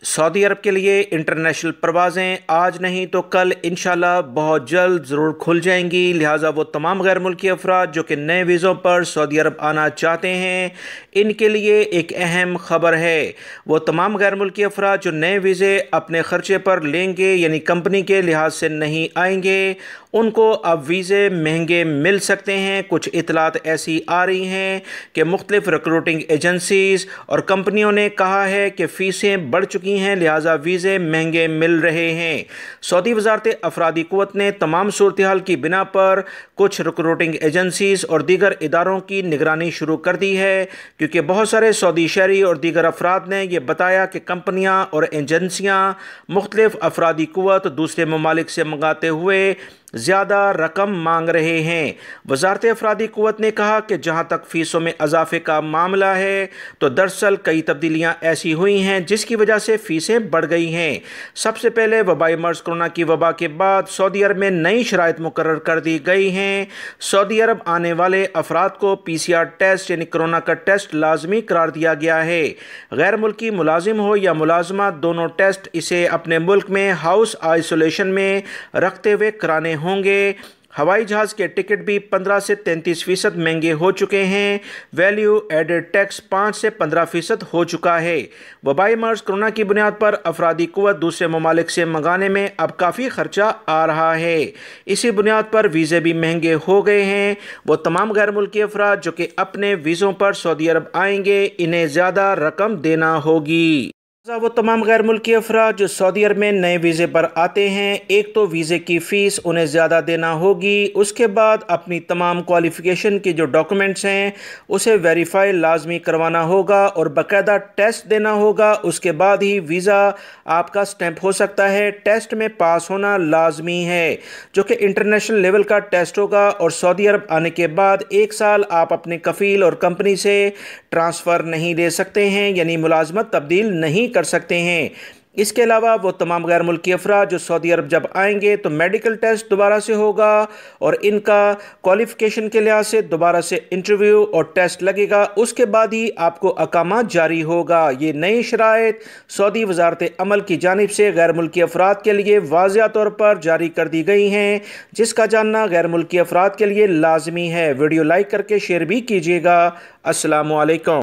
Saudi अरब के लिए international परवाज़ें आज नहीं तो कल इंशाल्लाह बहुत जल्द ज़रूर खुल जाएंगी। लिहाजा वो तमाम गैर मुल्की अफराद जो कि नए वीज़ों पर सऊदी अरब आना चाहते हैं, इनके लिए एक अहम ख़बर है। वो तमाम गैर मुल्की अफराद जो नए वीज़े अपने ख़र्चे पर लेंगे, यानी कंपनी के लिहाज से नहीं आएंगे, उनको अब वीज़े महंगे मिल सकते हैं। कुछ इतलात ऐसी आ रही हैं कि मुख्तलिफ रिक्रूटिंग एजेंसीज़ और कंपनियों ने कहा है कि फ़ीसें बढ़ चुकी हैं, लिहाजा वीज़े महंगे मिल रहे हैं। सऊदी वज़ारत अफरादी क़ुव्वत ने तमाम सूरत हाल की बिना पर कुछ रिक्रूटिंग एजेंसीज़ और दीगर इदारों की निगरानी शुरू कर दी है, क्योंकि बहुत सारे सऊदी शहरी और दीगर अफराद ने यह बताया कि कंपनियाँ और एजेंसियाँ मुख्तलिफ अफरादी क़ुव्वत दूसरे ममालिक से मंगाते हुए ज़्यादा रकम मांग रहे हैं। वज़ारत अफरादी क़ुव्वत ने कहा कि जहाँ तक फ़ीसों में इजाफ़े का मामला है, तो दरअसल कई तब्दीलियाँ ऐसी हुई हैं जिसकी वजह से फ़ीसें बढ़ गई हैं। सबसे पहले वबाई मर्ज़ कोरोना की वबा के बाद सऊदी अरब में नई शराइत मुकर्रर कर दी गई हैं। सऊदी अरब आने वाले अफराद को PCR टेस्ट यानी कोरोना का टेस्ट लाजमी करार दिया गया है। गैर मुल्की मुलाजिम हो या मुलाजमा, दोनों टेस्ट इसे अपने मुल्क में हाउस आइसोलेशन में रखते हुए कराने होंगे। हवाई जहाज़ के टिकट भी 15 से 33% महंगे हो चुके हैं। वैल्यू एडेड टैक्स 5 से 15% हो चुका है। वबाई मर्ज़ कोरोना की बुनियाद पर अफरादी क़ुव्वत दूसरे ममालिक से मंगाने में अब काफ़ी ख़र्चा आ रहा है। इसी बुनियाद पर वीज़े भी महंगे हो गए हैं। वो तमाम गैर मुल्की अफराद जो कि अपने वीज़ों पर सऊदी अरब आएंगे, इन्हें ज़्यादा रकम देना होगी। वो तमाम गैर मुल्की अफराद जो सऊदी अरब में नए वीज़े पर आते हैं, एक तो वीज़े की फ़ीस उन्हें ज़्यादा देना होगी, उसके बाद अपनी तमाम क्वालिफ़िकेशन के जो डॉक्यूमेंट्स हैं उसे वेरीफाई लाजमी करवाना होगा और बाकायदा टेस्ट देना होगा। उसके बाद ही वीज़ा आपका स्टैंप हो सकता है। टेस्ट में पास होना लाजमी है, जो कि इंटरनेशनल लेवल का टेस्ट होगा। और सऊदी अरब आने के बाद 1 साल आप अपने कफ़ील और कंपनी से ट्रांसफ़र नहीं ले सकते हैं, यानी मुलाजमत तब्दील नहीं कर सकते हैं। इसके अलावा वो तमाम गैर मुल्की अफराद जो सऊदी अरब जब आएंगे तो मेडिकल टेस्ट दोबारा से होगा और इनका क्वालिफ़िकेशन के लिहाज से दोबारा से इंटरव्यू और टेस्ट लगेगा। उसके बाद ही आपको अकामा जारी होगा। ये नई शराइत सऊदी वज़ारत अमल की जानिब से गैर मुल्की अफराद के लिए वाज़िया तौर पर जारी कर दी गई हैं, जिसका जानना गैर मुल्की अफराद के लिए लाजमी है। वीडियो लाइक करके शेयर भी कीजिएगा। अस्सलामु अलैकुम।